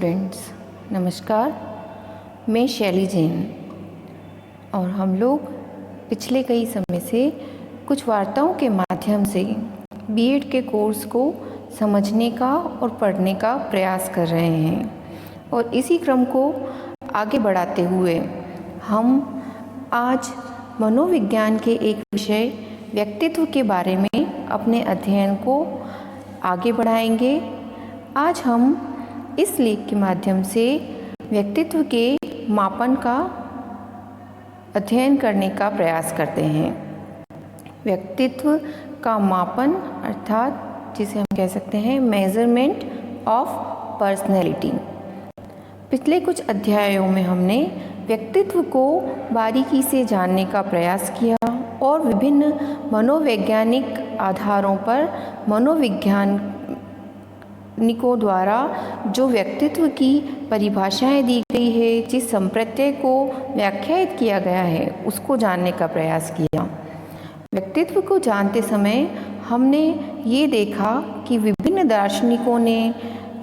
Friends, नमस्कार। मैं शैली जैन और हम लोग पिछले कई समय से कुछ वार्ताओं के माध्यम से बीएड के कोर्स को समझने का और पढ़ने का प्रयास कर रहे हैं और इसी क्रम को आगे बढ़ाते हुए हम आज मनोविज्ञान के एक विषय व्यक्तित्व के बारे में अपने अध्ययन को आगे बढ़ाएंगे। आज हम इस लेख के माध्यम से व्यक्तित्व के मापन का अध्ययन करने का प्रयास करते हैं। व्यक्तित्व का मापन अर्थात जिसे हम कह सकते हैं मेजरमेंट ऑफ पर्सनैलिटी। पिछले कुछ अध्यायों में हमने व्यक्तित्व को बारीकी से जानने का प्रयास किया और विभिन्न मनोवैज्ञानिक आधारों पर मनोविज्ञानिकों द्वारा जो व्यक्तित्व की परिभाषाएं दी गई है, जिस संप्रत्यय को व्याख्यायित किया गया है, उसको जानने का प्रयास किया। व्यक्तित्व को जानते समय हमने ये देखा कि विभिन्न दार्शनिकों ने,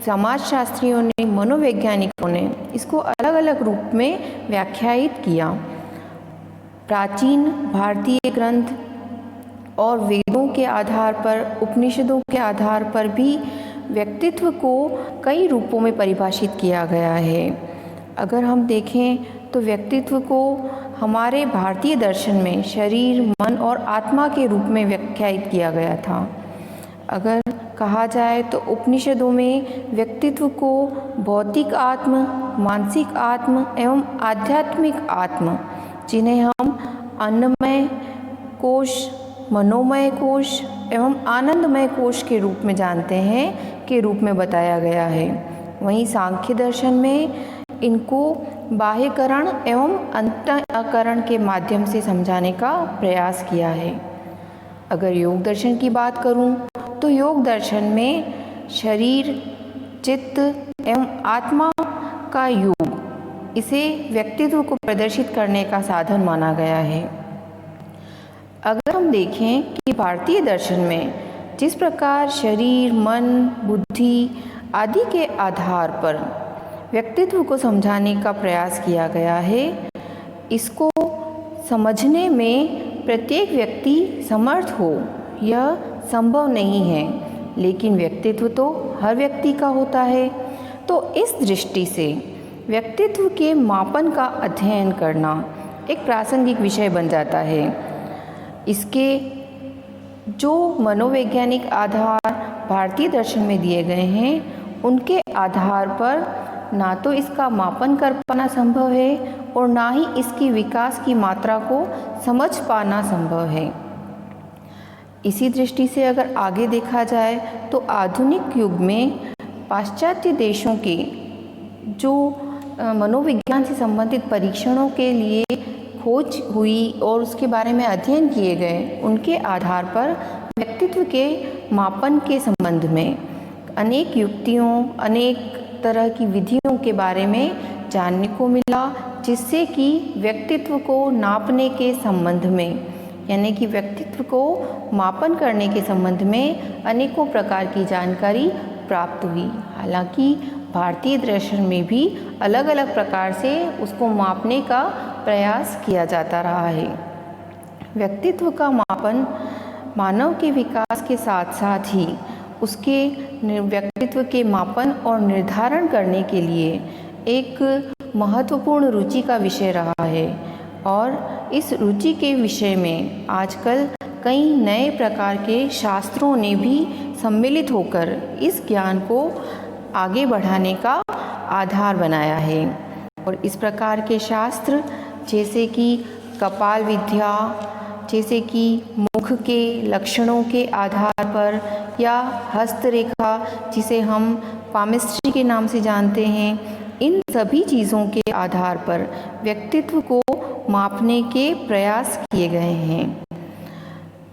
समाजशास्त्रियों ने, मनोवैज्ञानिकों ने इसको अलग अलग रूप में व्याख्यायित किया। प्राचीन भारतीय ग्रंथ और वेदों के आधार पर, उपनिषदों के आधार पर भी व्यक्तित्व को कई रूपों में परिभाषित किया गया है। अगर हम देखें तो व्यक्तित्व को हमारे भारतीय दर्शन में शरीर, मन और आत्मा के रूप में व्याख्यायित किया गया था। अगर कहा जाए तो उपनिषदों में व्यक्तित्व को भौतिक आत्म, मानसिक आत्म एवं आध्यात्मिक आत्म, जिन्हें हम अन्नमय कोश, मनोमय कोश एवं आनंदमय कोश के रूप में जानते हैं, के रूप में बताया गया है। वहीं सांख्य दर्शन में इनको बाह्यकरण एवं अंतःकरण के माध्यम से समझाने का प्रयास किया है। अगर योग दर्शन की बात करूं तो योग दर्शन में शरीर, चित्त एवं आत्मा का योग, इसे व्यक्तित्व को प्रदर्शित करने का साधन माना गया है। अगर हम देखें कि भारतीय दर्शन में जिस प्रकार शरीर, मन, बुद्धि आदि के आधार पर व्यक्तित्व को समझाने का प्रयास किया गया है, इसको समझने में प्रत्येक व्यक्ति समर्थ हो यह संभव नहीं है, लेकिन व्यक्तित्व तो हर व्यक्ति का होता है। तो इस दृष्टि से व्यक्तित्व के मापन का अध्ययन करना एक प्रासंगिक विषय बन जाता है। इसके जो मनोवैज्ञानिक आधार भारतीय दर्शन में दिए गए हैं, उनके आधार पर ना तो इसका मापन कर पाना संभव है और ना ही इसकी विकास की मात्रा को समझ पाना संभव है। इसी दृष्टि से अगर आगे देखा जाए तो आधुनिक युग में पाश्चात्य देशों के जो मनोविज्ञान से संबंधित परीक्षणों के लिए खोज हुई और उसके बारे में अध्ययन किए गए, उनके आधार पर व्यक्तित्व के मापन के संबंध में अनेक युक्तियों, अनेक तरह की विधियों के बारे में जानने को मिला, जिससे कि व्यक्तित्व को नापने के संबंध में, यानी कि व्यक्तित्व को मापन करने के संबंध में अनेकों प्रकार की जानकारी प्राप्त हुई। हालांकि भारतीय दर्शन में भी अलग अलग प्रकार से उसको मापने का प्रयास किया जाता रहा है। व्यक्तित्व का मापन मानव के विकास के साथ साथ ही उसके व्यक्तित्व के मापन और निर्धारण करने के लिए एक महत्वपूर्ण रुचि का विषय रहा है और इस रुचि के विषय में आजकल कई नए प्रकार के शास्त्रों ने भी सम्मिलित होकर इस ज्ञान को आगे बढ़ाने का आधार बनाया है। और इस प्रकार के शास्त्र जैसे कि कपाल विद्या, जैसे कि मुख के लक्षणों के आधार पर, या हस्तरेखा जिसे हम पामिस्ट्री के नाम से जानते हैं, इन सभी चीज़ों के आधार पर व्यक्तित्व को मापने के प्रयास किए गए हैं।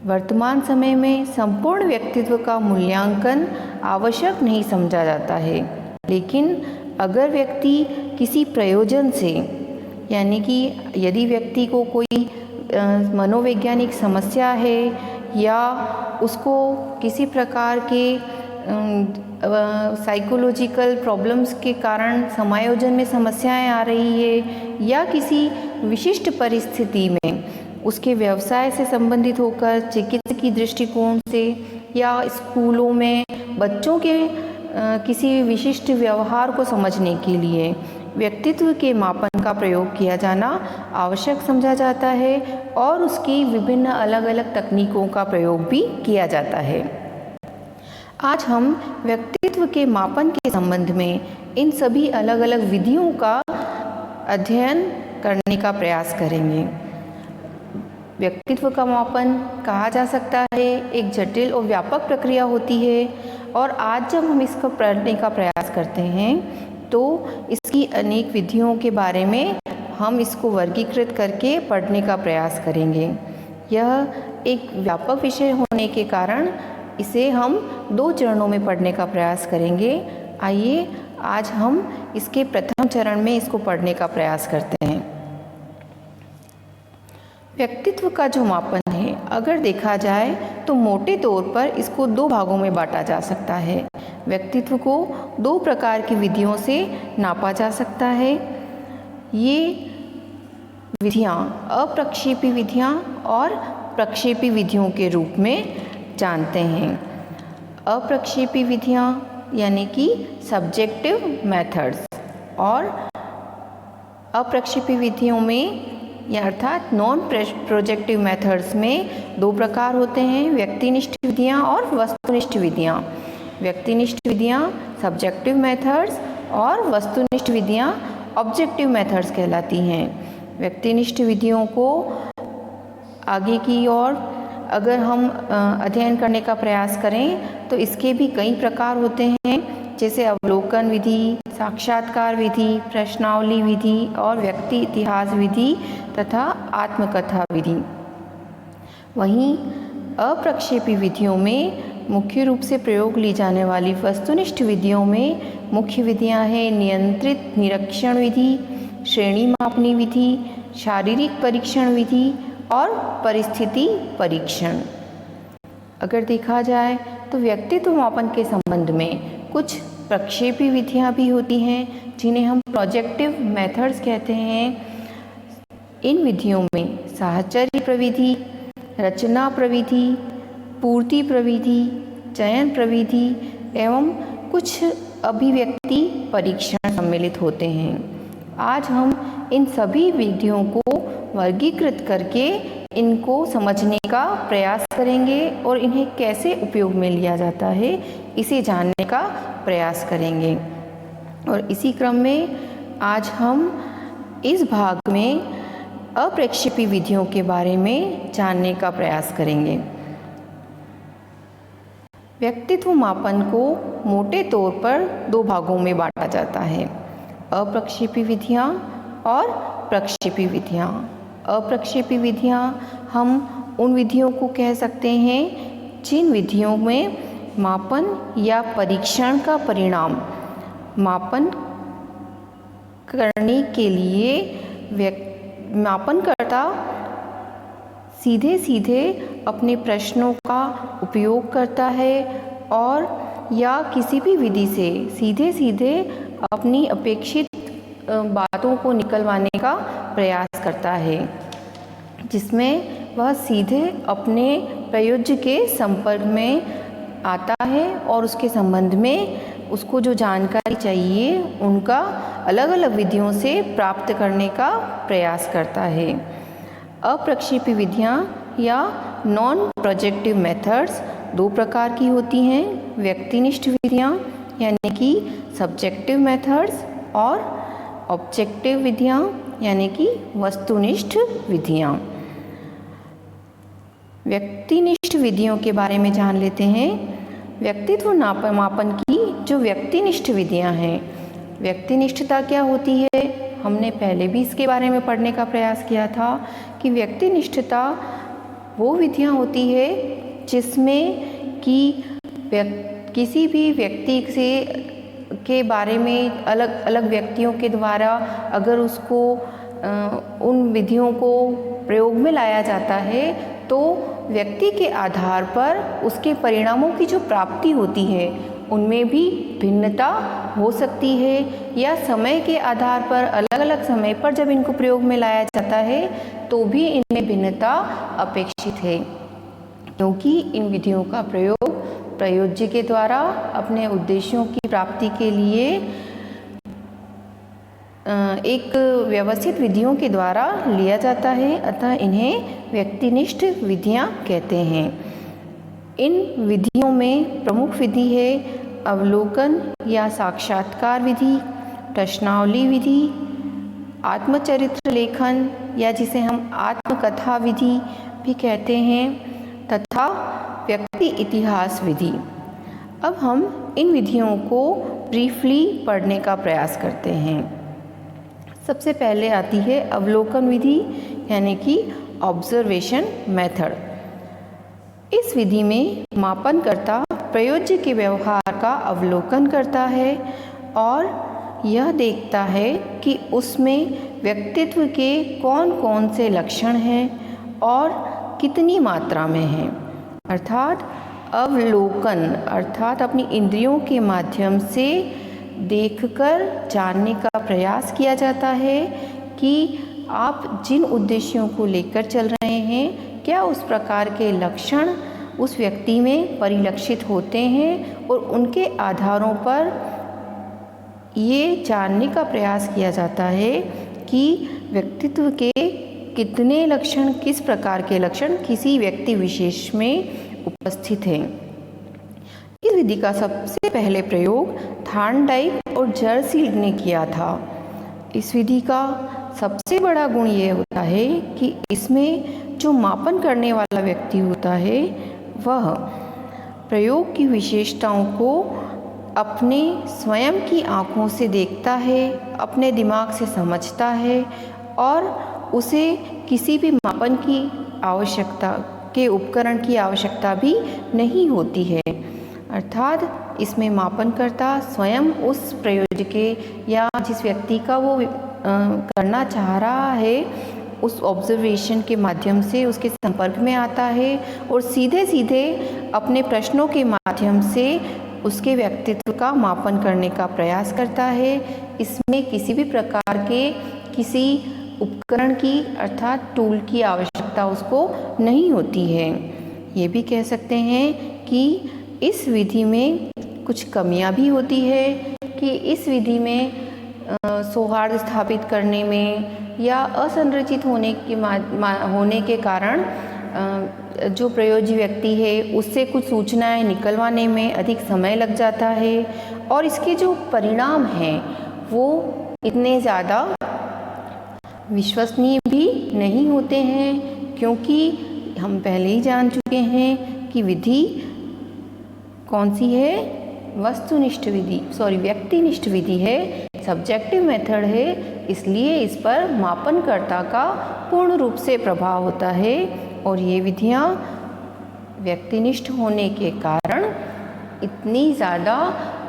वर्तमान समय में संपूर्ण व्यक्तित्व का मूल्यांकन आवश्यक नहीं समझा जाता है, लेकिन अगर व्यक्ति किसी प्रयोजन से, यानी कि यदि व्यक्ति को कोई मनोवैज्ञानिक समस्या है या उसको किसी प्रकार के साइकोलॉजिकल प्रॉब्लम्स के कारण समायोजन में समस्याएं आ रही है या किसी विशिष्ट परिस्थिति में उसके व्यवसाय से संबंधित होकर चिकित्सकीय दृष्टिकोण से या स्कूलों में बच्चों के किसी विशिष्ट व्यवहार को समझने के लिए व्यक्तित्व के मापन का प्रयोग किया जाना आवश्यक समझा जाता है और उसकी विभिन्न अलग अलग तकनीकों का प्रयोग भी किया जाता है। आज हम व्यक्तित्व के मापन के संबंध में इन सभी अलग अलग विधियों का अध्ययन करने का प्रयास करेंगे। व्यक्तित्व का मापन कहा जा सकता है एक जटिल और व्यापक प्रक्रिया होती है और आज जब हम इसको पढ़ने का प्रयास करते हैं तो इसकी अनेक विधियों के बारे में हम इसको वर्गीकृत करके पढ़ने का प्रयास करेंगे। यह एक व्यापक विषय होने के कारण इसे हम 2 चरणों में पढ़ने का प्रयास करेंगे। आइए आज हम इसके प्रथम चरण में इसको पढ़ने का प्रयास करते हैं। व्यक्तित्व का जो मापन है अगर देखा जाए तो मोटे तौर पर इसको 2 भागों में बांटा जा सकता है। व्यक्तित्व को 2 प्रकार की विधियों से नापा जा सकता है। ये विधियाँ अप्रक्षेपी विधियाँ और प्रक्षेपी विधियों के रूप में जानते हैं। अप्रक्षेपी विधियाँ यानी कि सब्जेक्टिव मेथड्स और अप्रक्षेपी विधियों में या अर्थात नॉन प्रोजेक्टिव मेथड्स में 2 प्रकार होते हैं, व्यक्तिनिष्ठ विधियाँ और वस्तुनिष्ठ विधियाँ। व्यक्तिनिष्ठ विधियाँ सब्जेक्टिव मेथड्स और वस्तुनिष्ठ विधियाँ ऑब्जेक्टिव मेथड्स कहलाती हैं। व्यक्तिनिष्ठ विधियों को आगे की ओर अगर हम अध्ययन करने का प्रयास करें तो इसके भी कई प्रकार होते हैं, जैसे अवलोकन विधि, साक्षात्कार विधि, प्रश्नावली विधि और व्यक्ति इतिहास विधि तथा आत्मकथा विधि। वहीं अप्रक्षेपी विधियों में मुख्य रूप से प्रयोग ली जाने वाली वस्तुनिष्ठ विधियों में मुख्य विधियां हैं नियंत्रित निरीक्षण विधि, श्रेणी मापनी विधि, शारीरिक परीक्षण विधि और परिस्थिति परीक्षण। अगर देखा जाए तो व्यक्तित्व मापन के संबंध में कुछ प्रक्षेपी विधियां भी होती हैं जिन्हें हम प्रोजेक्टिव मेथड्स कहते हैं। इन विधियों में साहचर्य प्रविधि, रचना प्रविधि, पूर्ति प्रविधि, चयन प्रविधि एवं कुछ अभिव्यक्ति परीक्षण सम्मिलित होते हैं। आज हम इन सभी विधियों को वर्गीकृत करके इनको समझने का प्रयास करेंगे और इन्हें कैसे उपयोग में लिया जाता है इसे जानने का प्रयास करेंगे। और इसी क्रम में आज हम इस भाग में अप्रक्षेपी विधियों के बारे में जानने का प्रयास करेंगे। व्यक्तित्व मापन को मोटे तौर पर 2 भागों में बांटा जाता है, अप्रक्षेपी विधियाँ और प्रक्षेपी विधियाँ। अप्रक्षेपी विधियाँ हम उन विधियों को कह सकते हैं जिन विधियों में मापन या परीक्षण का परिणाम मापन करने के लिए मापनकर्ता सीधे सीधे अपने प्रश्नों का उपयोग करता है और या किसी भी विधि से सीधे सीधे अपनी अपेक्षित बातों को निकलवाने का प्रयास करता है, जिसमें वह सीधे अपने प्रयोज्य के संपर्क में आता है और उसके संबंध में उसको जो जानकारी चाहिए उनका अलग अलग विधियों से प्राप्त करने का प्रयास करता है। अप्रक्षेपी विधियाँ या नॉन प्रोजेक्टिव मेथड्स 2 प्रकार की होती हैं, व्यक्तिनिष्ठ विधियाँ यानी कि सब्जेक्टिव मेथड्स और ऑब्जेक्टिव विधियाँ यानी कि वस्तुनिष्ठ विधियाँ। व्यक्तिनिष्ठ विधियों के बारे में जान लेते हैं। व्यक्तित्व मापन की जो व्यक्तिनिष्ठ विधियाँ हैं, व्यक्तिनिष्ठता क्या होती है, हमने पहले भी इसके बारे में पढ़ने का प्रयास किया था कि व्यक्तिनिष्ठता वो विधियाँ होती है जिसमें कि किसी भी व्यक्ति से के बारे में अलग अलग व्यक्तियों के द्वारा अगर उसको उन विधियों को प्रयोग में लाया जाता है तो व्यक्ति के आधार पर उसके परिणामों की जो प्राप्ति होती है उनमें भी भिन्नता हो सकती है, या समय के आधार पर अलग अलग समय पर जब इनको प्रयोग में लाया जाता है तो भी इनमें भिन्नता अपेक्षित है, क्योंकि इन विधियों का प्रयोग प्रयोज्य के द्वारा अपने उद्देश्यों की प्राप्ति के लिए एक व्यवस्थित विधियों के द्वारा लिया जाता है, अतः इन्हें व्यक्तिनिष्ठ विधियां कहते हैं। इन विधियों में प्रमुख विधि है अवलोकन या साक्षात्कार विधि, प्रश्नावली विधि, आत्मचरित्र लेखन या जिसे हम आत्मकथा विधि भी कहते हैं, तथा व्यक्ति इतिहास विधि। अब हम इन विधियों को ब्रीफली पढ़ने का प्रयास करते हैं। सबसे पहले आती है अवलोकन विधि, यानी कि ऑब्जर्वेशन मेथड। इस विधि में मापनकर्ता प्रयोज्य के व्यवहार का अवलोकन करता है और यह देखता है कि उसमें व्यक्तित्व के कौन कौन से लक्षण हैं और कितनी मात्रा में हैं। अर्थात अवलोकन अर्थात अपनी इंद्रियों के माध्यम से देखकर जानने का प्रयास किया जाता है कि आप जिन उद्देश्यों को लेकर चल रहे हैं, क्या उस प्रकार के लक्षण उस व्यक्ति में परिलक्षित होते हैं, और उनके आधारों पर ये जानने का प्रयास किया जाता है कि व्यक्तित्व के कितने लक्षण, किस प्रकार के लक्षण किसी व्यक्ति विशेष में उपस्थित हैं। इस विधि का सबसे पहले प्रयोग थार्नडाइक और जर्सील्ड ने किया था। इस विधि का सबसे बड़ा गुण ये होता है कि इसमें जो मापन करने वाला व्यक्ति होता है वह प्रयोग की विशेषताओं को अपने स्वयं की आँखों से देखता है, अपने दिमाग से समझता है और उसे किसी भी मापन की आवश्यकता के उपकरण की आवश्यकता भी नहीं होती है। अर्थात इसमें मापनकर्ता स्वयं उस प्रयोज्य के या जिस व्यक्ति का वो करना चाह रहा है उस ऑब्जर्वेशन के माध्यम से उसके संपर्क में आता है और सीधे सीधे अपने प्रश्नों के माध्यम से उसके व्यक्तित्व का मापन करने का प्रयास करता है। इसमें किसी भी प्रकार के किसी उपकरण की अर्थात टूल की आवश्यकता उसको नहीं होती है। ये भी कह सकते हैं कि इस विधि में कुछ कमियां भी होती है कि इस विधि में सौहार्द स्थापित करने में या असंरचित होने के कारण जो प्रयोज्य व्यक्ति है उससे कुछ सूचनाएं निकलवाने में अधिक समय लग जाता है और इसके जो परिणाम हैं वो इतने ज़्यादा विश्वसनीय भी नहीं होते हैं, क्योंकि हम पहले ही जान चुके हैं कि विधि कौन सी है, वस्तुनिष्ठ विधि व्यक्तिनिष्ठ विधि है, सब्जेक्टिव मेथड है। इसलिए इस पर मापनकर्ता का पूर्ण रूप से प्रभाव होता है और ये विधियाँ व्यक्तिनिष्ठ होने के कारण इतनी ज़्यादा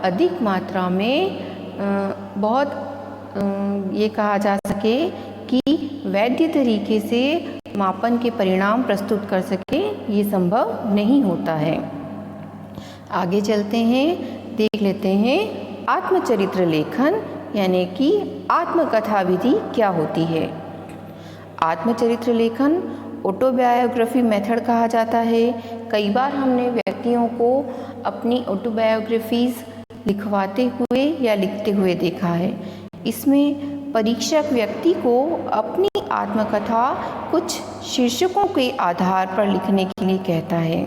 अधिक मात्रा में बहुत ये कहा जा सके कि वैध तरीके से मापन के परिणाम प्रस्तुत कर सके, ये संभव नहीं होता है। आगे चलते हैं, देख लेते हैं आत्मचरित्र लेखन यानी कि आत्मकथा विधि क्या होती है। आत्मचरित्र लेखन ऑटोबायोग्राफी मेथड कहा जाता है। कई बार हमने व्यक्तियों को अपनी ऑटोबायोग्राफीज लिखवाते हुए या लिखते हुए देखा है। इसमें परीक्षक व्यक्ति को अपनी आत्मकथा कुछ शीर्षकों के आधार पर लिखने के लिए कहता है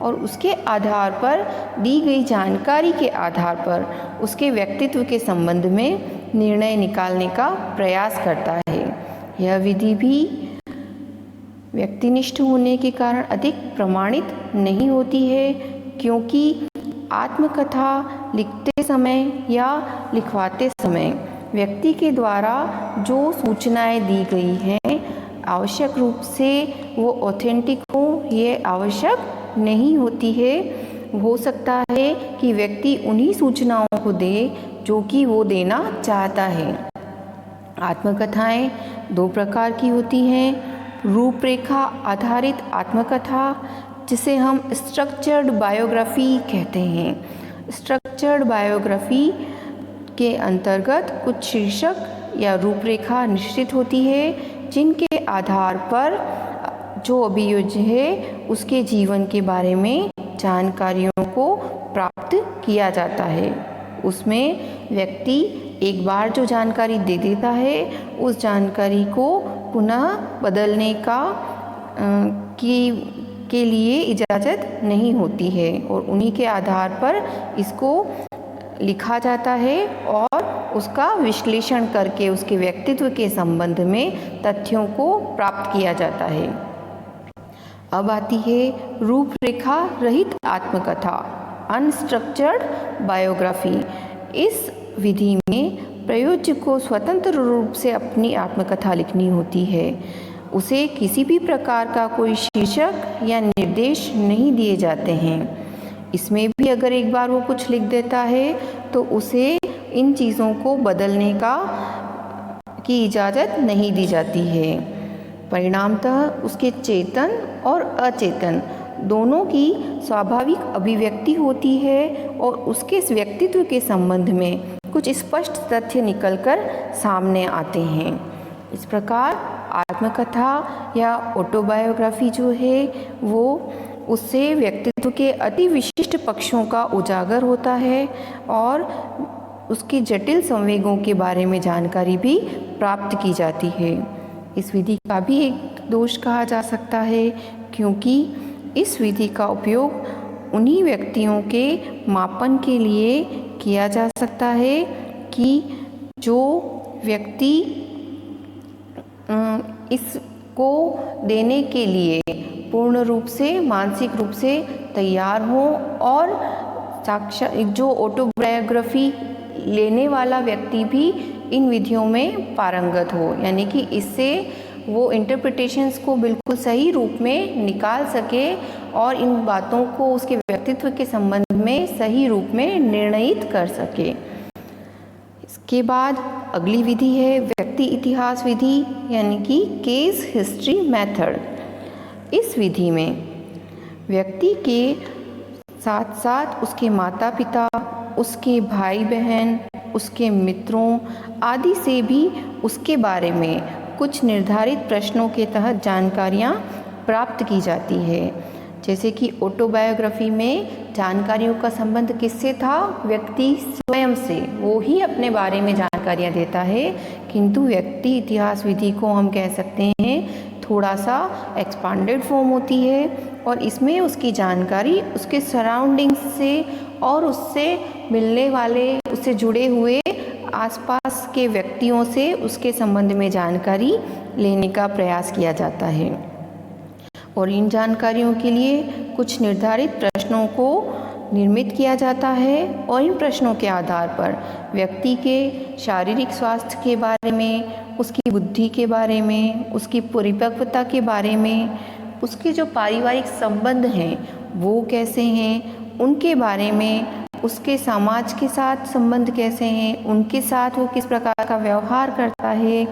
और उसके आधार पर दी गई जानकारी के आधार पर उसके व्यक्तित्व के संबंध में निर्णय निकालने का प्रयास करता है। यह विधि भी व्यक्तिनिष्ठ होने के कारण अधिक प्रमाणित नहीं होती है, क्योंकि आत्मकथा लिखते समय या लिखवाते समय व्यक्ति के द्वारा जो सूचनाएं दी गई हैं आवश्यक रूप से वो ऑथेंटिक हो, ये आवश्यक नहीं होती है। हो सकता है कि व्यक्ति उन्हीं सूचनाओं को दे जो कि वो देना चाहता है। आत्मकथाएं दो प्रकार की होती हैं। रूपरेखा आधारित आत्मकथा जिसे हम स्ट्रक्चर्ड बायोग्राफी कहते हैं। अनस्ट्रक्चर्ड बायोग्राफी के अंतर्गत कुछ शीर्षक या रूपरेखा निश्चित होती है, जिनके आधार पर जो अभियोज्य है उसके जीवन के बारे में जानकारियों को प्राप्त किया जाता है। उसमें व्यक्ति एक बार जो जानकारी दे देता है उस जानकारी को पुनः बदलने के लिए इजाज़त नहीं होती है और उन्हीं के आधार पर इसको लिखा जाता है और उसका विश्लेषण करके उसके व्यक्तित्व के संबंध में तथ्यों को प्राप्त किया जाता है। अब आती है रूपरेखा रहित आत्मकथा, अनस्ट्रक्चर्ड बायोग्राफी। इस विधि में प्रयोज्य को स्वतंत्र रूप से अपनी आत्मकथा लिखनी होती है। उसे किसी भी प्रकार का कोई शीर्षक या निर्देश नहीं दिए जाते हैं। इसमें भी अगर एक बार वो कुछ लिख देता है तो उसे इन चीज़ों को बदलने की इजाज़त नहीं दी जाती है। परिणामतः उसके चेतन और अचेतन दोनों की स्वाभाविक अभिव्यक्ति होती है और उसके व्यक्तित्व के संबंध में कुछ स्पष्ट तथ्य निकलकर सामने आते हैं। इस प्रकार आत्मकथा या ऑटोबायोग्राफी जो है वो उससे व्यक्तित्व के अति विशिष्ट पक्षों का उजागर होता है और उसकी जटिल संवेगों के बारे में जानकारी भी प्राप्त की जाती है। इस विधि का भी एक दोष कहा जा सकता है, क्योंकि इस विधि का उपयोग उन्हीं व्यक्तियों के मापन के लिए किया जा सकता है कि जो व्यक्ति इसको देने के लिए पूर्ण रूप से मानसिक रूप से तैयार हो और साक्षात जो ऑटोबायोग्राफी लेने वाला व्यक्ति भी इन विधियों में पारंगत हो, यानी कि इससे वो इंटरप्रिटेशंस को बिल्कुल सही रूप में निकाल सके और इन बातों को उसके व्यक्तित्व के संबंध में सही रूप में निर्णयित कर सके। इसके बाद अगली विधि है व्यक्ति इतिहास विधि, यानी कि केस हिस्ट्री मेथड। इस विधि में व्यक्ति के साथ साथ उसके माता पिता, उसके भाई बहन, उसके मित्रों आदि से भी उसके बारे में कुछ निर्धारित प्रश्नों के तहत जानकारियाँ प्राप्त की जाती है। जैसे कि ऑटोबायोग्राफी में जानकारियों का संबंध किससे था? व्यक्ति स्वयं से, वो ही अपने बारे में जानकारियाँ देता है। किंतु व्यक्ति इतिहास विधि को हम कह सकते हैं थोड़ा सा एक्सपांडेड फॉर्म होती है और इसमें उसकी जानकारी उसके सराउंडिंग्स से और उससे मिलने वाले, उससे जुड़े हुए आसपास के व्यक्तियों से उसके संबंध में जानकारी लेने का प्रयास किया जाता है और इन जानकारियों के लिए कुछ निर्धारित प्रश्नों को निर्मित किया जाता है और इन प्रश्नों के आधार पर व्यक्ति के शारीरिक स्वास्थ्य के बारे में, उसकी बुद्धि के बारे में, उसकी परिपक्वता के बारे में, उसके जो पारिवारिक संबंध हैं वो कैसे हैं, उनके बारे में, उसके समाज के साथ संबंध कैसे हैं, उनके साथ वो किस प्रकार का व्यवहार करता है,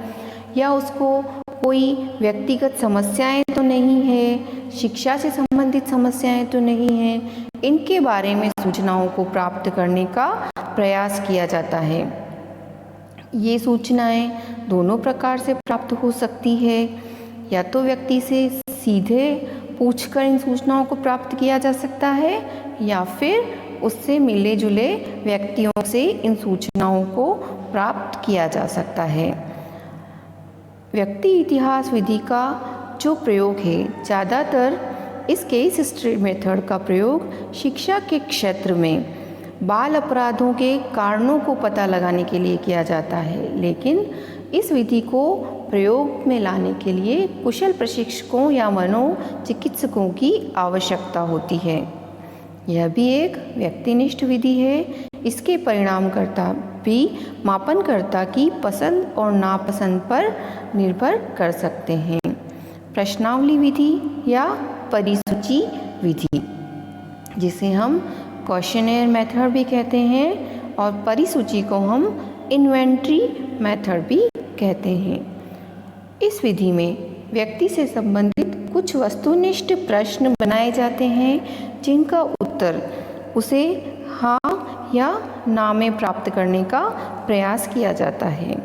या उसको कोई व्यक्तिगत समस्याएं तो नहीं है, शिक्षा से संबंधित समस्याएं तो नहीं हैं, इनके बारे में सूचनाओं को प्राप्त करने का प्रयास किया जाता है। ये सूचनाएं दोनों प्रकार से प्राप्त हो सकती है, या तो व्यक्ति से सीधे पूछकर इन सूचनाओं को प्राप्त किया जा सकता है या फिर उससे मिले जुले व्यक्तियों से इन सूचनाओं को प्राप्त किया जा सकता है। व्यक्ति इतिहास विधि का जो प्रयोग है, ज़्यादातर इस केस हिस्ट्री मेथड का प्रयोग शिक्षा के क्षेत्र में बाल अपराधों के कारणों को पता लगाने के लिए किया जाता है, लेकिन इस विधि को प्रयोग में लाने के लिए कुशल प्रशिक्षकों या मनोचिकित्सकों की आवश्यकता होती है। यह भी एक व्यक्तिनिष्ठ विधि है। इसके परिणामकर्ता भी मापनकर्ता की पसंद और नापसंद पर निर्भर कर सकते हैं। प्रश्नावली विधि या परिसूची विधि, जिसे हम क्वेश्चनेयर मेथड भी कहते हैं और परिसूची को हम इन्वेंटरी मेथड भी कहते हैं। इस विधि में व्यक्ति से संबंधित कुछ वस्तुनिष्ठ प्रश्न बनाए जाते हैं जिनका उत्तर उसे हाँ या नामें प्राप्त करने का प्रयास किया जाता है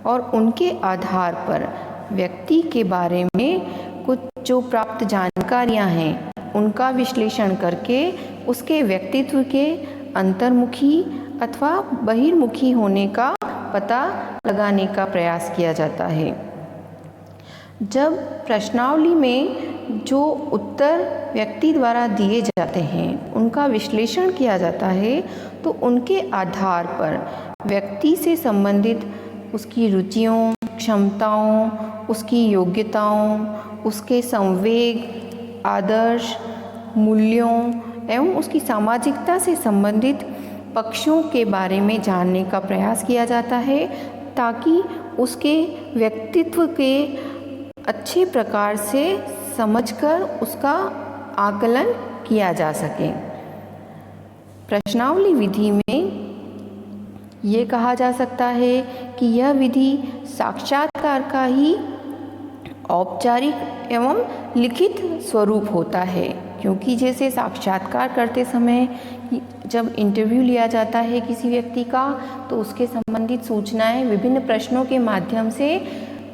और उनके आधार पर व्यक्ति के बारे में कुछ जो प्राप्त जानकारियां हैं उनका विश्लेषण करके उसके व्यक्तित्व के अंतर्मुखी अथवा बहिर्मुखी होने का पता लगाने का प्रयास किया जाता है। जब प्रश्नावली में जो उत्तर व्यक्ति द्वारा दिए जाते हैं उनका विश्लेषण किया जाता है तो उनके आधार पर व्यक्ति से संबंधित उसकी रुचियों, क्षमताओं, उसकी योग्यताओं, उसके संवेग, आदर्श, मूल्यों एवं उसकी सामाजिकता से संबंधित पक्षों के बारे में जानने का प्रयास किया जाता है ताकि उसके व्यक्तित्व के अच्छे प्रकार से समझकर उसका आकलन किया जा सके। प्रश्नावली विधि में ये कहा जा सकता है कि यह विधि साक्षात्कार का ही औपचारिक एवं लिखित स्वरूप होता है, क्योंकि जैसे साक्षात्कार करते समय जब इंटरव्यू लिया जाता है किसी व्यक्ति का तो उसके संबंधित सूचनाएं विभिन्न प्रश्नों के माध्यम से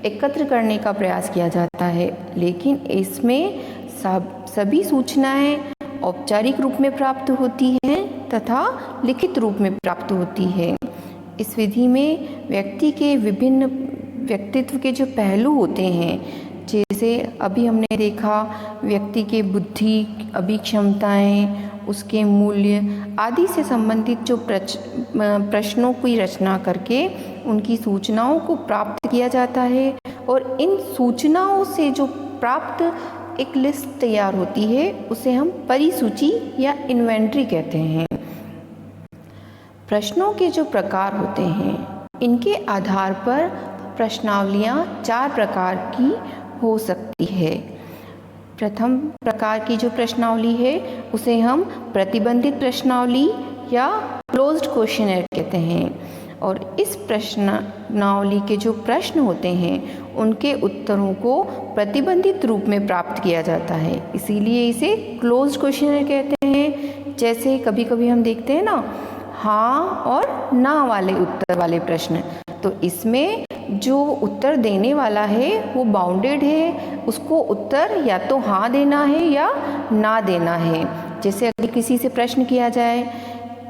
एकत्र करने का प्रयास किया जाता है, लेकिन इसमें सभी सूचनाएं औपचारिक रूप में प्राप्त होती हैं तथा लिखित रूप में प्राप्त होती है। इस विधि में व्यक्ति के विभिन्न व्यक्तित्व के जो पहलू होते हैं, जैसे अभी हमने देखा व्यक्ति के बुद्धि, अभिक्षमताएं, उसके मूल्य आदि से संबंधित जो प्रश्नों की रचना करके उनकी सूचनाओं को प्राप्त किया जाता है और इन सूचनाओं से जो प्राप्त एक लिस्ट तैयार होती है उसे हम परिसूची या इन्वेंट्री कहते हैं। प्रश्नों के जो प्रकार होते हैं इनके आधार पर प्रश्नावलियाँ 4 प्रकार की हो सकती है। प्रथम प्रकार की जो प्रश्नावली है उसे हम प्रतिबंधित प्रश्नावली या क्लोज्ड क्वेश्चनर कहते हैं और इस प्रश्नावली के जो प्रश्न होते हैं उनके उत्तरों को प्रतिबंधित रूप में प्राप्त किया जाता है, इसीलिए इसे क्लोज्ड क्वेश्चनर कहते हैं। जैसे कभी कभी हम देखते हैं ना हाँ और ना वाले उत्तर वाले प्रश्न, तो इसमें जो उत्तर देने वाला है वो बाउंडेड है, उसको उत्तर या तो हाँ देना है या ना देना है। जैसे अगर किसी से प्रश्न किया जाए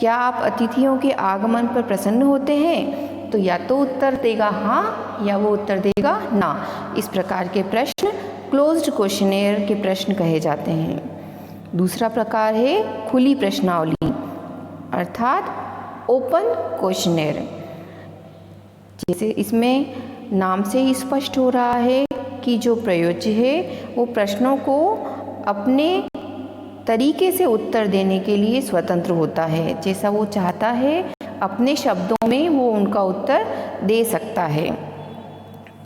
क्या आप अतिथियों के आगमन पर प्रसन्न होते हैं, तो या तो उत्तर देगा हाँ या वो उत्तर देगा ना। इस प्रकार के प्रश्न क्लोज्ड क्वेश्चनेयर के प्रश्न कहे जाते हैं। दूसरा प्रकार है खुली प्रश्नावली अर्थात ओपन क्वेश्चनेयर। जैसे इसमें नाम से ही स्पष्ट हो रहा है कि जो प्रयोज्य है वो प्रश्नों को अपने तरीके से उत्तर देने के लिए स्वतंत्र होता है, जैसा वो चाहता है अपने शब्दों में वो उनका उत्तर दे सकता है।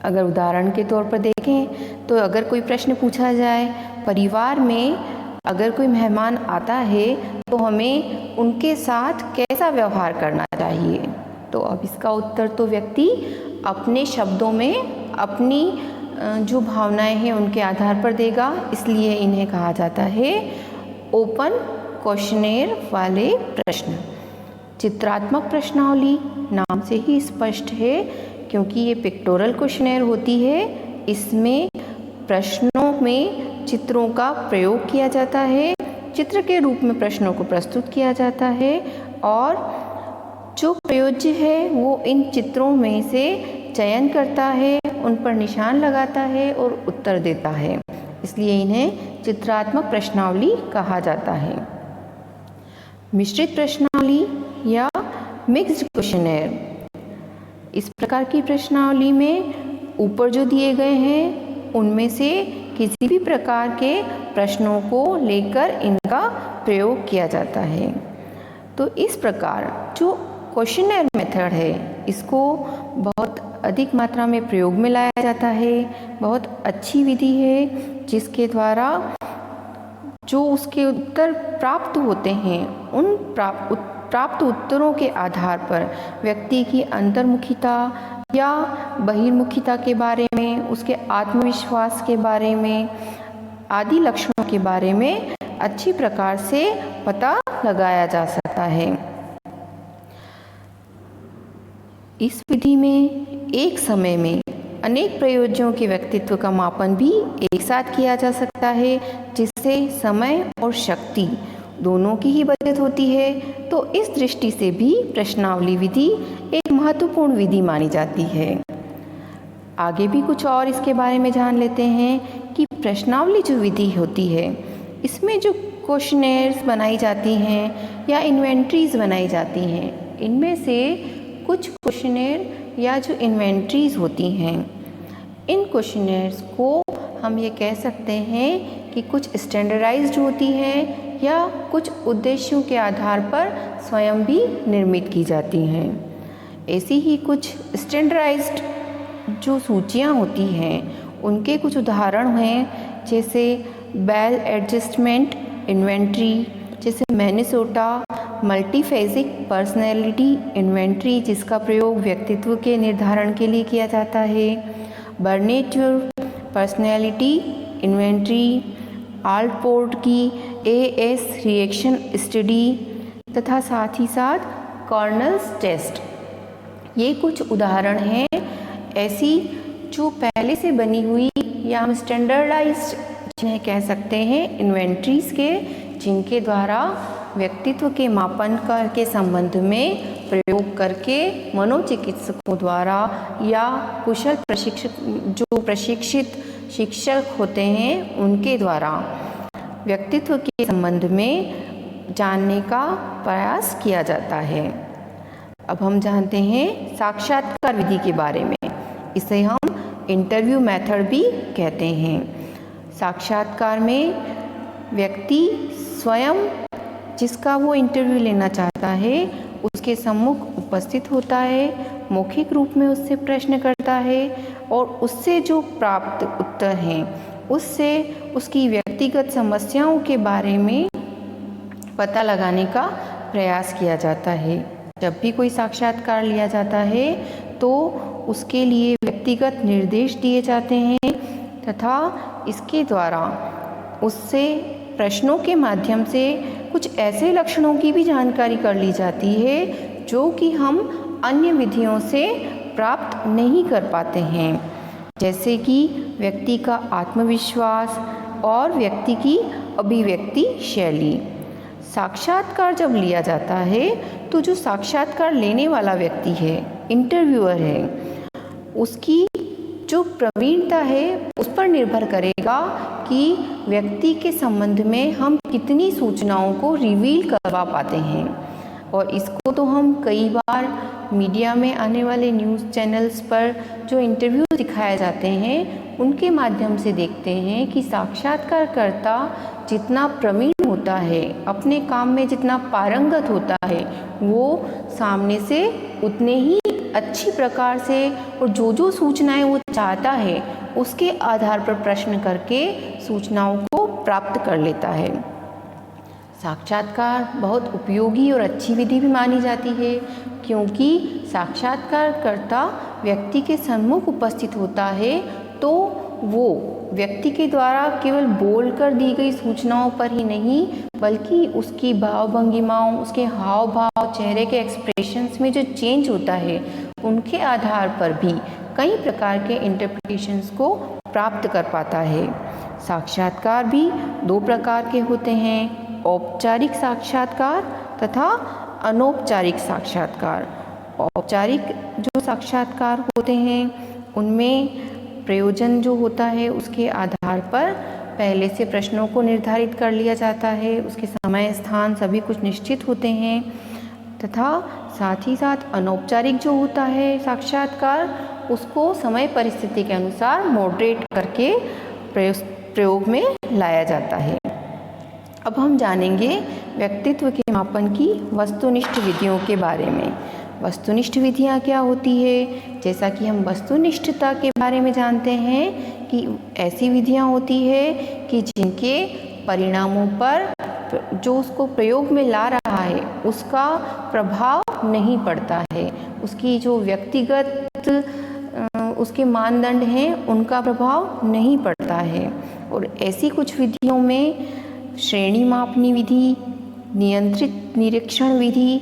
अगर उदाहरण के तौर पर देखें तो अगर कोई प्रश्न पूछा जाए परिवार में अगर कोई मेहमान आता है तो हमें उनके साथ कैसा व्यवहार करना चाहिए, तो अब इसका उत्तर तो व्यक्ति अपने शब्दों में अपनी जो भावनाएं हैं उनके आधार पर देगा, इसलिए इन्हें कहा जाता है ओपन क्वेश्चनेयर वाले प्रश्न। चित्रात्मक प्रश्नावली नाम से ही स्पष्ट है क्योंकि ये पिक्टोरल क्वेश्चनेयर होती है। इसमें प्रश्नों में चित्रों का प्रयोग किया जाता है, चित्र के रूप में प्रश्नों को प्रस्तुत किया जाता है और जो प्रयोज्य है वो इन चित्रों में से चयन करता है, उन पर निशान लगाता है और उत्तर देता है, इसलिए इन्हें चित्रात्मक प्रश्नावली कहा जाता है। मिश्रित प्रश्नावली या मिक्स्ड क्वेश्चनेयर, इस प्रकार की प्रश्नावली में ऊपर जो दिए गए हैं उनमें से किसी भी प्रकार के प्रश्नों को लेकर इनका प्रयोग किया जाता है। तो इस प्रकार जो क्वेश्चनर मेथड है इसको बहुत अधिक मात्रा में प्रयोग में लाया जाता है। बहुत अच्छी विधि है जिसके द्वारा जो उसके उत्तर प्राप्त होते हैं उन प्राप्त उत्तरों के आधार पर व्यक्ति की अंतर्मुखिता या बहिर्मुखिता के बारे में, उसके आत्मविश्वास के बारे में आदि लक्षणों के बारे में अच्छी प्रकार से पता लगाया जा सकता है। इस विधि में एक समय में अनेक प्रयोज्यों के व्यक्तित्व का मापन भी एक साथ किया जा सकता है, जिससे समय और शक्ति दोनों की ही बचत होती है। तो इस दृष्टि से भी प्रश्नावली विधि एक महत्वपूर्ण विधि मानी जाती है। आगे भी कुछ और इसके बारे में जान लेते हैं कि प्रश्नावली जो विधि होती है, इसमें जो क्वेश्चनेयर्स बनाई जाती हैं या इन्वेंट्रीज बनाई जाती हैं, इनमें से कुछ क्वेश्चनेयर या जो इन्वेंट्रीज होती हैं, इन क्वेश्चनेयर्स को हम ये कह सकते हैं कि कुछ स्टैंडर्डाइज्ड होती हैं या कुछ उद्देश्यों के आधार पर स्वयं भी निर्मित की जाती हैं। ऐसी ही कुछ स्टैंडर्डाइज्ड जो सूचियाँ होती हैं, उनके कुछ उदाहरण हैं, जैसे बेल एडजस्टमेंट इन्वेंट्री, जैसे मिनेसोटा मल्टीफेजिक पर्सनैलिटी इन्वेंट्री, जिसका प्रयोग व्यक्तित्व के निर्धारण के लिए किया जाता है, बर्नेट पर्सनैलिटी इन्वेंट्री, आल्टपोर्ट की एएस रिएक्शन स्टडी तथा साथ ही साथ कर्नल्स टेस्ट। ये कुछ उदाहरण हैं ऐसी जो पहले से बनी हुई या हम स्टैंडर्डाइज्ड जिन्हें कह सकते हैं इन्वेंट्रीज के, जिनके द्वारा व्यक्तित्व के मापन के संबंध में प्रयोग करके मनोचिकित्सकों द्वारा या कुशल प्रशिक्षित शिक्षक होते हैं, उनके द्वारा व्यक्तित्व के संबंध में जानने का प्रयास किया जाता है। अब हम जानते हैं साक्षात्कार विधि के बारे में। इसे हम इंटरव्यू मेथड भी कहते हैं। साक्षात्कार में व्यक्ति स्वयं जिसका वो इंटरव्यू लेना चाहता है उसके सम्मुख उपस्थित होता है, मौखिक रूप में उससे प्रश्न करता है और उससे जो प्राप्त उत्तर हैं उससे उसकी व्यक्तिगत समस्याओं के बारे में पता लगाने का प्रयास किया जाता है। जब भी कोई साक्षात्कार लिया जाता है तो उसके लिए व्यक्तिगत निर्देश दिए जाते हैं तथा इसके द्वारा उससे प्रश्नों के माध्यम से कुछ ऐसे लक्षणों की भी जानकारी कर ली जाती है जो कि हम अन्य विधियों से प्राप्त नहीं कर पाते हैं, जैसे कि व्यक्ति का आत्मविश्वास और व्यक्ति की अभिव्यक्ति शैली। साक्षात्कार जब लिया जाता है तो जो साक्षात्कार लेने वाला व्यक्ति है, इंटरव्यूअर है, उसकी जो प्रवीणता है उस पर निर्भर करेगा कि व्यक्ति के संबंध में हम कितनी सूचनाओं को रिवील करवा पाते हैं। और इसको तो हम कई बार मीडिया में आने वाले न्यूज़ चैनल्स पर जो इंटरव्यू दिखाए जाते हैं उनके माध्यम से देखते हैं कि साक्षात्कारकर्ता जितना प्रवीण होता है, अपने काम में जितना पारंगत होता है, वो सामने से उतने ही अच्छी प्रकार से और जो सूचनाएं वो चाहता है उसके आधार पर प्रश्न करके सूचनाओं को प्राप्त कर लेता है। साक्षात्कार बहुत उपयोगी और अच्छी विधि भी मानी जाती है, क्योंकि साक्षात्कारकर्ता व्यक्ति के सम्मुख उपस्थित होता है तो वो व्यक्ति के द्वारा केवल बोलकर दी गई सूचनाओं पर ही नहीं, बल्कि उसकी भाव भंगिमाओं, उसके हाव भाव, चेहरे के एक्सप्रेशंस में जो चेंज होता है उनके आधार पर भी कई प्रकार के इंटरप्रिटेशंस को प्राप्त कर पाता है। साक्षात्कार भी दो प्रकार के होते हैं, औपचारिक साक्षात्कार तथा अनौपचारिक साक्षात्कार। औपचारिक जो साक्षात्कार होते हैं उनमें प्रयोजन जो होता है उसके आधार पर पहले से प्रश्नों को निर्धारित कर लिया जाता है, उसके समय स्थान सभी कुछ निश्चित होते हैं, तथा साथ ही साथ अनौपचारिक जो होता है साक्षात्कार, उसको समय परिस्थिति के अनुसार मॉडरेट करके प्रयोग में लाया जाता है। अब हम जानेंगे व्यक्तित्व के मापन की वस्तुनिष्ठ विधियों के बारे में। वस्तुनिष्ठ विधियाँ क्या होती है? जैसा कि हम वस्तुनिष्ठता के बारे में जानते हैं कि ऐसी विधियाँ होती है कि जिनके परिणामों पर जो उसको प्रयोग में ला रहा है उसका प्रभाव नहीं पड़ता है, उसकी जो व्यक्तिगत उसके मानदंड हैं उनका प्रभाव नहीं पड़ता है। और ऐसी कुछ विधियों में श्रेणी मापनी विधि, नियंत्रित निरीक्षण विधि,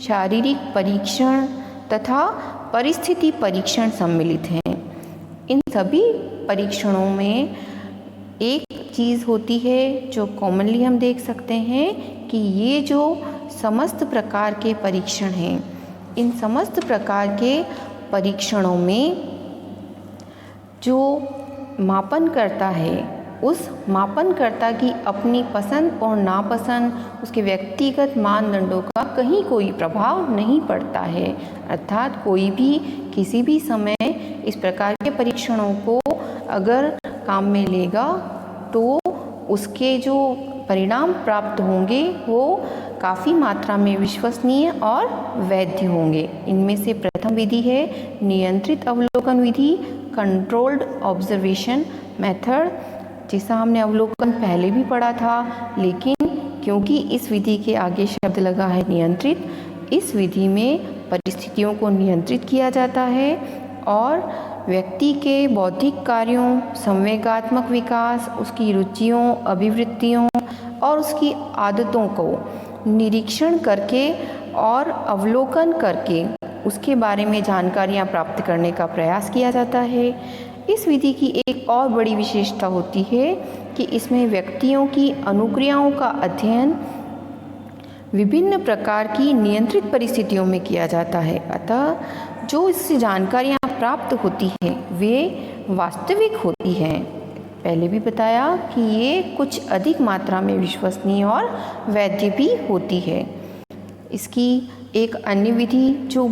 शारीरिक परीक्षण तथा परिस्थिति परीक्षण सम्मिलित हैं। इन सभी परीक्षणों में एक चीज़ होती है जो कॉमनली हम देख सकते हैं कि ये जो समस्त प्रकार के परीक्षण हैं, इन समस्त प्रकार के परीक्षणों में जो मापन करता है, उस मापनकर्ता की अपनी पसंद और नापसंद, उसके व्यक्तिगत मानदंडों का कहीं कोई प्रभाव नहीं पड़ता है। अर्थात कोई भी किसी भी समय इस प्रकार के परीक्षणों को अगर काम में लेगा तो उसके जो परिणाम प्राप्त होंगे वो काफ़ी मात्रा में विश्वसनीय और वैध होंगे। इनमें से प्रथम विधि है नियंत्रित अवलोकन विधि, कंट्रोल्ड ऑब्जर्वेशन मेथड, जिसका हमने अवलोकन पहले भी पढ़ा था, लेकिन क्योंकि इस विधि के आगे शब्द लगा है नियंत्रित, इस विधि में परिस्थितियों को नियंत्रित किया जाता है और व्यक्ति के बौद्धिक कार्यों, संवेगात्मक विकास, उसकी रुचियों, अभिवृत्तियों और उसकी आदतों को निरीक्षण करके और अवलोकन करके उसके बारे में जानकारियाँ प्राप्त करने का प्रयास किया जाता है। इस विधि की एक और बड़ी विशेषता होती है कि इसमें व्यक्तियों की अनुक्रियाओं का अध्ययन विभिन्न प्रकार की नियंत्रित परिस्थितियों में किया जाता है। अतः जो इससे जानकारियाँ प्राप्त होती हैं वे वास्तविक होती हैं। पहले भी बताया कि ये कुछ अधिक मात्रा में विश्वसनीय और वैध भी होती है। इसकी एक अन्य विधि जो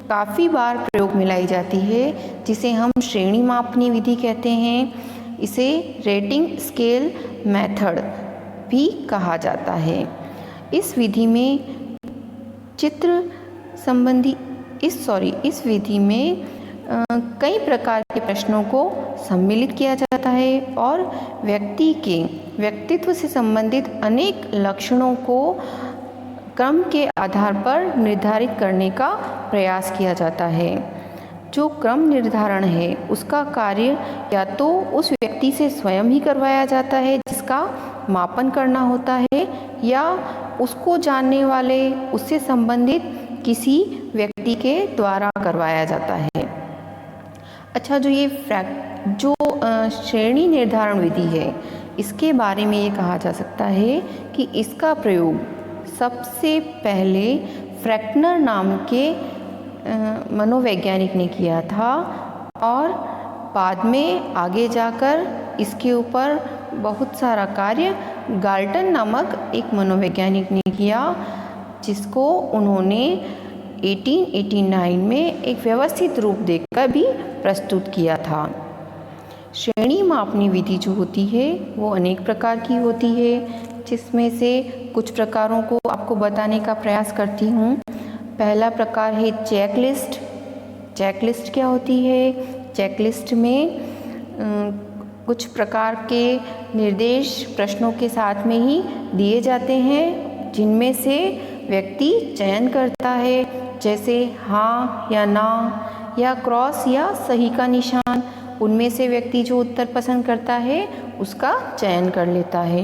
काफ़ी बार प्रयोग में लाई जाती है, जिसे हम श्रेणी मापनी विधि कहते हैं, इसे रेटिंग स्केल मेथड भी कहा जाता है। इस विधि में चित्र संबंधी इस विधि में कई प्रकार के प्रश्नों को सम्मिलित किया जाता है और व्यक्ति के व्यक्तित्व से संबंधित अनेक लक्षणों को क्रम के आधार पर निर्धारित करने का प्रयास किया जाता है। जो क्रम निर्धारण है उसका कार्य या तो उस व्यक्ति से स्वयं ही करवाया जाता है जिसका मापन करना होता है, या उसको जानने वाले उससे संबंधित किसी व्यक्ति के द्वारा करवाया जाता है। अच्छा, जो श्रेणी निर्धारण विधि है, इसके बारे में ये कहा जा सकता है कि इसका प्रयोग सबसे पहले फ्रैक्नर नाम के मनोवैज्ञानिक ने किया था और बाद में आगे जाकर इसके ऊपर बहुत सारा कार्य गाल्टन नामक एक मनोवैज्ञानिक ने किया, जिसको उन्होंने 1889 में एक व्यवस्थित रूप देकर भी प्रस्तुत किया था। श्रेणी मापनी विधि जो होती है वो अनेक प्रकार की होती है, जिसमें से कुछ प्रकारों को आपको बताने का प्रयास करती हूँ। पहला प्रकार है चेकलिस्ट। चेकलिस्ट क्या होती है? चेकलिस्ट में कुछ प्रकार के निर्देश प्रश्नों के साथ में ही दिए जाते हैं, जिनमें से व्यक्ति चयन करता है, जैसे हाँ या ना या क्रॉस या सही का निशान। उनमें से व्यक्ति जो उत्तर पसंद करता है उसका चयन कर लेता है।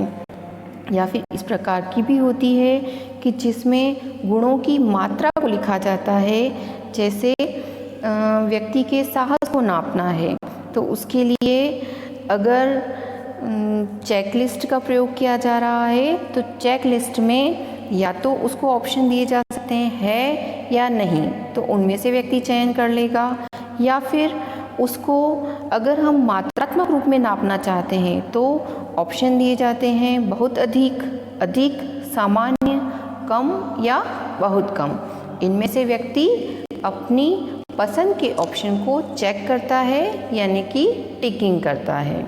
या फिर इस प्रकार की भी होती है कि जिसमें गुणों की मात्रा को लिखा जाता है, जैसे व्यक्ति के साहस को नापना है, तो उसके लिए अगर चेकलिस्ट का प्रयोग किया जा रहा है तो चेकलिस्ट में या तो उसको ऑप्शन दिए जा सकते हैं है या नहीं, तो उनमें से व्यक्ति चयन कर लेगा। या फिर उसको अगर हम मात्रात्मक रूप में नापना चाहते हैं तो ऑप्शन दिए जाते हैं बहुत अधिक, अधिक, सामान्य, कम या बहुत कम। इनमें से व्यक्ति अपनी पसंद के ऑप्शन को चेक करता है, यानी कि टिकिंग करता है,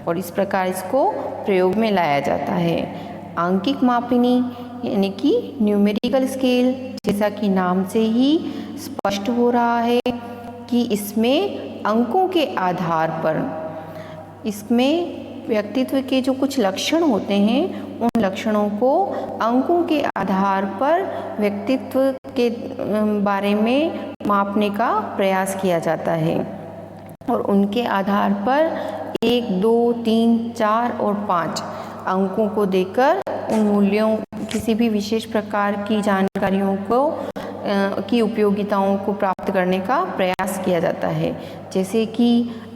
और इस प्रकार इसको प्रयोग में लाया जाता है। आंकिक मापनी यानी कि न्यूमेरिकल स्केल, जैसा कि नाम से ही स्पष्ट हो रहा है कि इसमें अंकों के आधार पर, इसमें व्यक्तित्व के जो कुछ लक्षण होते हैं उन लक्षणों को अंकों के आधार पर व्यक्तित्व के बारे में मापने का प्रयास किया जाता है, और उनके आधार पर 1, 2, 3, 4 और 5 अंकों को देकर उन मूल्यों, किसी भी विशेष प्रकार की जानकारियों को की उपयोगिताओं को प्राप्त करने का प्रयास किया जाता है। जैसे कि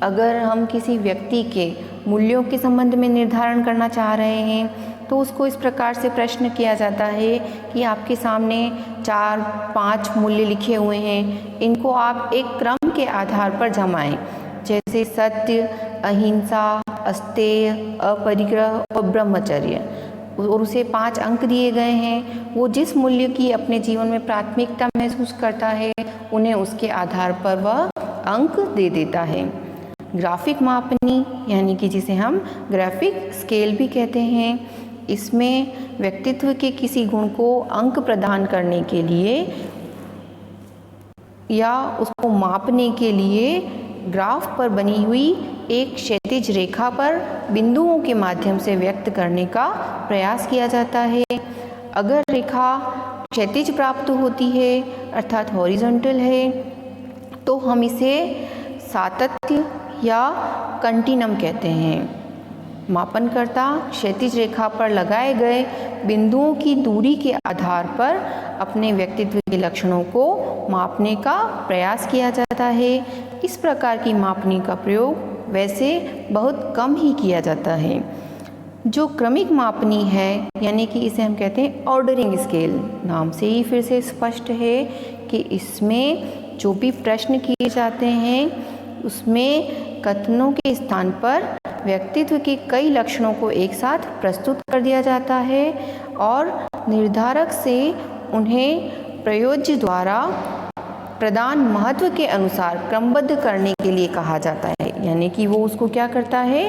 अगर हम किसी व्यक्ति के मूल्यों के संबंध में निर्धारण करना चाह रहे हैं तो उसको इस प्रकार से प्रश्न किया जाता है कि आपके सामने 4-5 मूल्य लिखे हुए हैं, इनको आप एक क्रम के आधार पर जमाएं, जैसे सत्य, अहिंसा, अस्तेय, अपरिग्रह और ब्रह्मचर्य, और उसे 5 अंक दिए गए हैं। वो जिस मूल्य की अपने जीवन में प्राथमिकता महसूस करता है उन्हें उसके आधार पर वह अंक दे देता है। ग्राफिक मापनी यानी कि जिसे हम ग्राफिक स्केल भी कहते हैं, इसमें व्यक्तित्व के किसी गुण को अंक प्रदान करने के लिए या उसको मापने के लिए ग्राफ पर बनी हुई एक क्षैतिज रेखा पर बिंदुओं के माध्यम से व्यक्त करने का प्रयास किया जाता है। अगर रेखा क्षैतिज प्राप्त होती है अर्थात हॉरिजॉन्टल है तो हम इसे सातत्य या कंटिनम कहते हैं। मापनकर्ता क्षैतिज रेखा पर लगाए गए बिंदुओं की दूरी के आधार पर अपने व्यक्तित्व के लक्षणों को मापने का प्रयास किया जाता है। इस प्रकार की मापनी का प्रयोग वैसे बहुत कम ही किया जाता है। जो क्रमिक मापनी है यानी कि इसे हम कहते हैं ऑर्डरिंग स्केल, नाम से ही फिर से स्पष्ट है कि इसमें जो भी प्रश्न किए जाते हैं उसमें कथनों के स्थान पर व्यक्तित्व के कई लक्षणों को एक साथ प्रस्तुत कर दिया जाता है और निर्धारक से उन्हें प्रयोज्य द्वारा प्रदान महत्व के अनुसार क्रमबद्ध करने के लिए कहा जाता है। यानी कि वो उसको क्या करता है,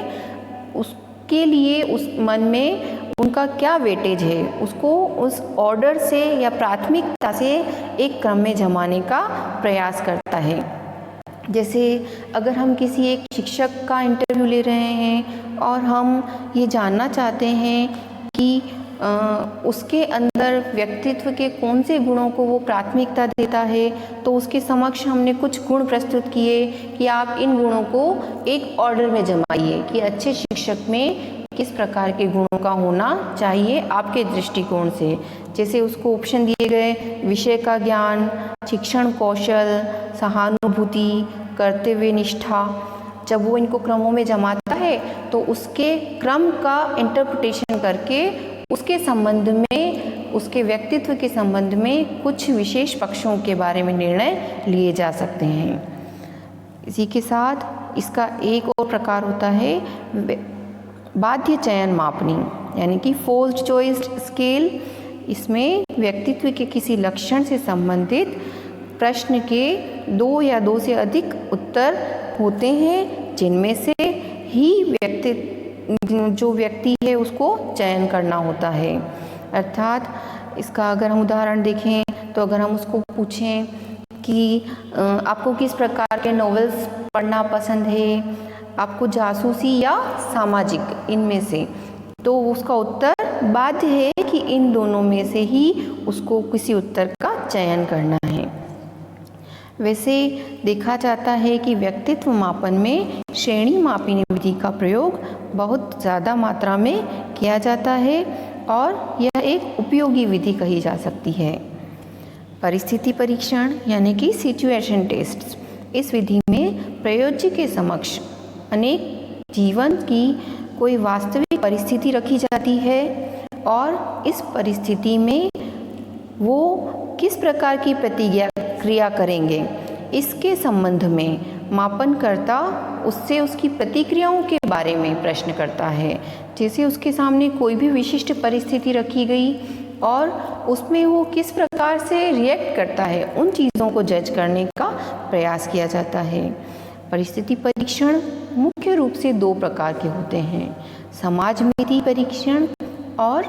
उसके लिए उस मन में उनका क्या वेटेज है उसको उस ऑर्डर से या प्राथमिकता से एक क्रम में जमाने का प्रयास करता है। जैसे अगर हम किसी एक शिक्षक का इंटरव्यू ले रहे हैं और हम ये जानना चाहते हैं कि उसके अंदर व्यक्तित्व के कौन से गुणों को वो प्राथमिकता देता है, तो उसके समक्ष हमने कुछ गुण प्रस्तुत किए कि आप इन गुणों को एक ऑर्डर में जमाइए कि अच्छे शिक्षक में किस प्रकार के गुणों का होना चाहिए आपके दृष्टिकोण से। जैसे उसको ऑप्शन दिए गए विषय का ज्ञान, शिक्षण कौशल, सहानुभूति, कर्तव्य निष्ठा। जब वो इनको क्रमों में जमाता है तो उसके क्रम का इंटरप्रिटेशन करके उसके संबंध में, उसके व्यक्तित्व के संबंध में कुछ विशेष पक्षों के बारे में निर्णय लिए जा सकते हैं। इसी के साथ इसका एक और प्रकार होता है बाध्य चयन मापनी यानी कि फोर्स्ड चॉइस स्केल। इसमें व्यक्तित्व के किसी लक्षण से संबंधित प्रश्न के 2 या 2 से अधिक उत्तर होते हैं जिनमें से ही जो व्यक्ति है उसको चयन करना होता है। अर्थात इसका अगर हम उदाहरण देखें तो अगर हम उसको पूछें कि आपको किस प्रकार के नॉवेल्स पढ़ना पसंद है, आपको जासूसी या सामाजिक, इनमें से, तो उसका उत्तर बाध्य है कि इन दोनों में से ही उसको किसी उत्तर का चयन करना है। वैसे देखा जाता है कि व्यक्तित्व मापन में श्रेणी मापनी विधि का प्रयोग बहुत ज़्यादा मात्रा में किया जाता है और यह एक उपयोगी विधि कही जा सकती है। परिस्थिति परीक्षण यानी कि सिचुएशन टेस्ट, इस विधि में प्रयोज्य के समक्ष अनेक जीवन की कोई वास्तविक परिस्थिति रखी जाती है और इस परिस्थिति में वो किस प्रकार की प्रतिक्रिया करेंगे इसके संबंध में मापनकर्ता उससे उसकी प्रतिक्रियाओं के बारे में प्रश्न करता है। जैसे उसके सामने कोई भी विशिष्ट परिस्थिति रखी गई और उसमें वो किस प्रकार से रिएक्ट करता है, उन चीज़ों को जज करने का प्रयास किया जाता है। परिस्थिति परीक्षण मुख्य रूप से 2 प्रकार के होते हैं, समाजमिति परीक्षण और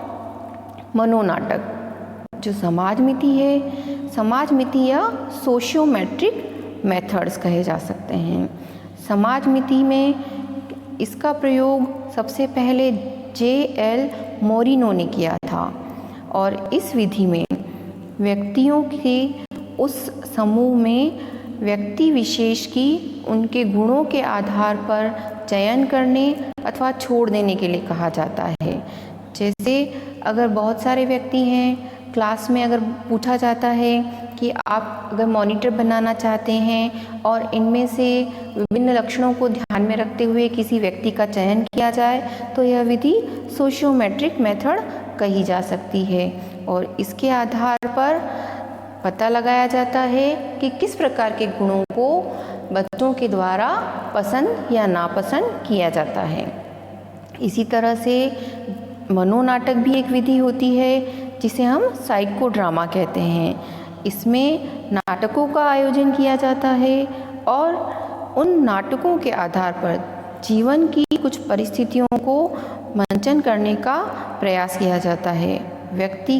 मनोनाटक। जो समाजमिति है, समाजमिति या सोशियोमेट्रिक मेथड्स कहे जा सकते हैं। समाजमिति में इसका प्रयोग सबसे पहले J.L. मोरिनो ने किया था और इस विधि में व्यक्तियों के उस समूह में व्यक्ति विशेष की उनके गुणों के आधार पर चयन करने अथवा छोड़ देने के लिए कहा जाता है। जैसे अगर बहुत सारे व्यक्ति हैं क्लास में अगर पूछा जाता है कि आप अगर मॉनिटर बनाना चाहते हैं और इनमें से विभिन्न लक्षणों को ध्यान में रखते हुए किसी व्यक्ति का चयन किया जाए तो यह विधि सोशियोमेट्रिक मेथड कही जा सकती है और इसके आधार पर पता लगाया जाता है कि किस प्रकार के गुणों को बच्चों के द्वारा पसंद या नापसंद किया जाता है। इसी तरह से मनोनाटक भी एक विधि होती है जिसे हम साइको ड्रामा कहते हैं। इसमें नाटकों का आयोजन किया जाता है और उन नाटकों के आधार पर जीवन की कुछ परिस्थितियों को मंचन करने का प्रयास किया जाता है। व्यक्ति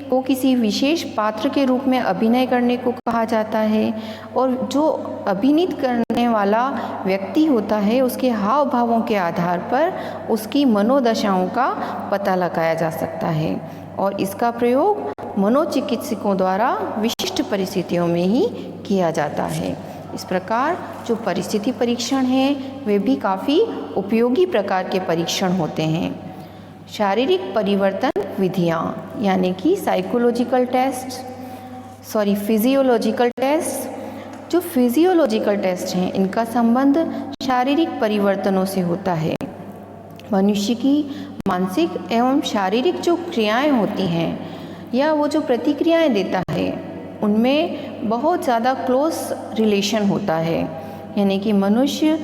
को किसी विशेष पात्र के रूप में अभिनय करने को कहा जाता है और जो अभिनीत करने वाला व्यक्ति होता है उसके हाव भावों के आधार पर उसकी मनोदशाओं का पता लगाया जा सकता है और इसका प्रयोग मनोचिकित्सकों द्वारा विशिष्ट परिस्थितियों में ही किया जाता है। इस प्रकार जो परिस्थिति परीक्षण है वे भी काफ़ी उपयोगी प्रकार के परीक्षण होते हैं। शारीरिक परिवर्तन विधियाँ यानी कि फिजियोलॉजिकल टेस्ट। जो फिजियोलॉजिकल टेस्ट हैं इनका संबंध शारीरिक परिवर्तनों से होता है। मनुष्य की मानसिक एवं शारीरिक जो क्रियाएं होती हैं या वो जो प्रतिक्रियाएं देता है उनमें बहुत ज़्यादा क्लोज रिलेशन होता है। यानी कि मनुष्य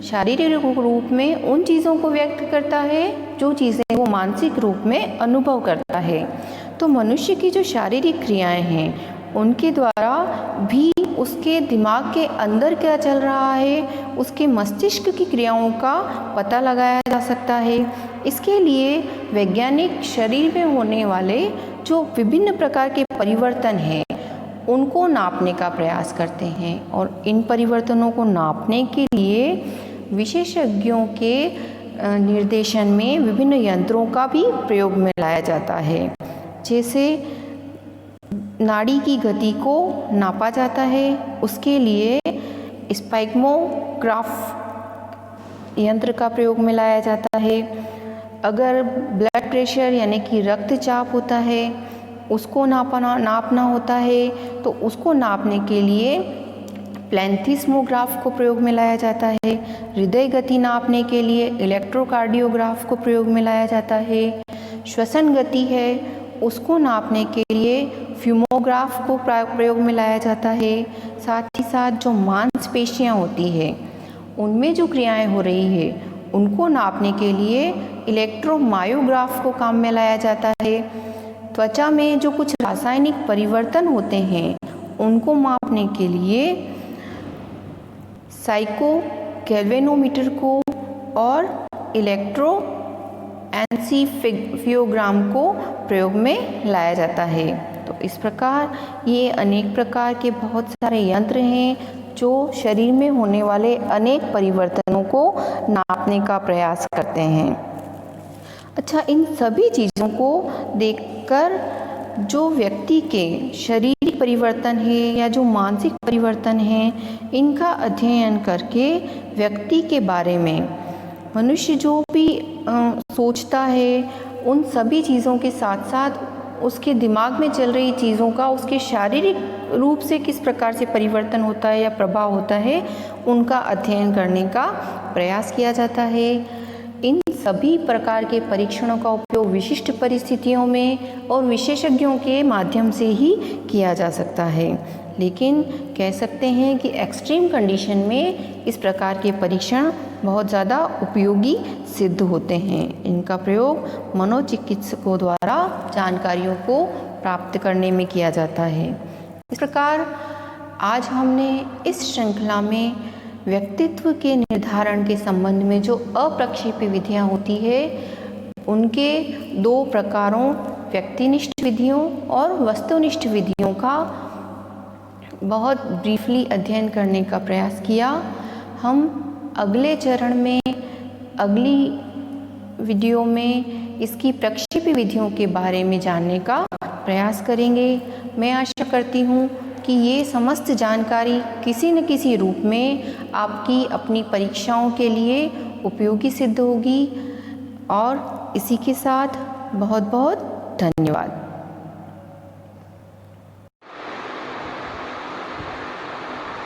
शारीरिक रूप में उन चीज़ों को व्यक्त करता है जो चीज़ें वो मानसिक रूप में अनुभव करता है। तो मनुष्य की जो शारीरिक क्रियाएं हैं उनके द्वारा भी उसके दिमाग के अंदर क्या चल रहा है, उसके मस्तिष्क की क्रियाओं का पता लगाया जा सकता है। इसके लिए वैज्ञानिक शरीर में होने वाले जो विभिन्न प्रकार के परिवर्तन हैं उनको नापने का प्रयास करते हैं और इन परिवर्तनों को नापने के लिए विशेषज्ञों के निर्देशन में विभिन्न यंत्रों का भी प्रयोग में लाया जाता है। जैसे नाड़ी की गति को नापा जाता है, उसके लिए स्पाइग्मोग्राफ यंत्र का प्रयोग में लाया जाता है। अगर ब्लड प्रेशर यानी कि रक्तचाप होता है उसको नापना होता है तो उसको नापने के लिए प्लेंथिस्मोग्राफ को प्रयोग में लाया जाता है। हृदय गति नापने के लिए इलेक्ट्रोकार्डियोग्राफ को प्रयोग में लाया जाता है। श्वसन गति है उसको नापने के लिए फ्यूमोग्राफ को प्रयोग में लाया जाता है। साथ ही साथ जो मांसपेशियां होती है उनमें जो क्रियाएं हो रही है उनको नापने के लिए इलेक्ट्रोमायोग्राफ को काम में लाया जाता है। त्वचा में जो कुछ रासायनिक परिवर्तन होते हैं उनको मापने के लिए साइको गैल्वेनोमीटर को और इलेक्ट्रो एन्सीफियोग्राम को प्रयोग में लाया जाता है। तो इस प्रकार ये अनेक प्रकार के बहुत सारे यंत्र हैं जो शरीर में होने वाले अनेक परिवर्तनों को नापने का प्रयास करते हैं। अच्छा, इन सभी चीज़ों को देखकर जो व्यक्ति के शारीरिक परिवर्तन है या जो मानसिक परिवर्तन है इनका अध्ययन करके व्यक्ति के बारे में मनुष्य जो भी सोचता है उन सभी चीज़ों के साथ साथ उसके दिमाग में चल रही चीज़ों का उसके शारीरिक रूप से किस प्रकार से परिवर्तन होता है या प्रभाव होता है उनका अध्ययन करने का प्रयास किया जाता है। इन सभी प्रकार के परीक्षणों का उपयोग विशिष्ट परिस्थितियों में और विशेषज्ञों के माध्यम से ही किया जा सकता है, लेकिन कह सकते हैं कि एक्सट्रीम कंडीशन में इस प्रकार के परीक्षण बहुत ज़्यादा उपयोगी सिद्ध होते हैं। इनका प्रयोग मनोचिकित्सकों द्वारा जानकारियों को प्राप्त करने में किया जाता है। इस प्रकार आज हमने इस श्रृंखला में व्यक्तित्व के निर्धारण के संबंध में जो अप्रक्षेप्य विधियाँ होती है उनके दो प्रकारों व्यक्तिनिष्ठ विधियों और वस्तुनिष्ठ विधियों का बहुत ब्रीफली अध्ययन करने का प्रयास किया। हम अगले चरण में अगली वीडियो में इसकी प्रक्षेप्य विधियों के बारे में जानने का प्रयास करेंगे। मैं आशा करती हूँ कि ये समस्त जानकारी किसी न किसी रूप में आपकी अपनी परीक्षाओं के लिए उपयोगी सिद्ध होगी और इसी के साथ बहुत बहुत धन्यवाद।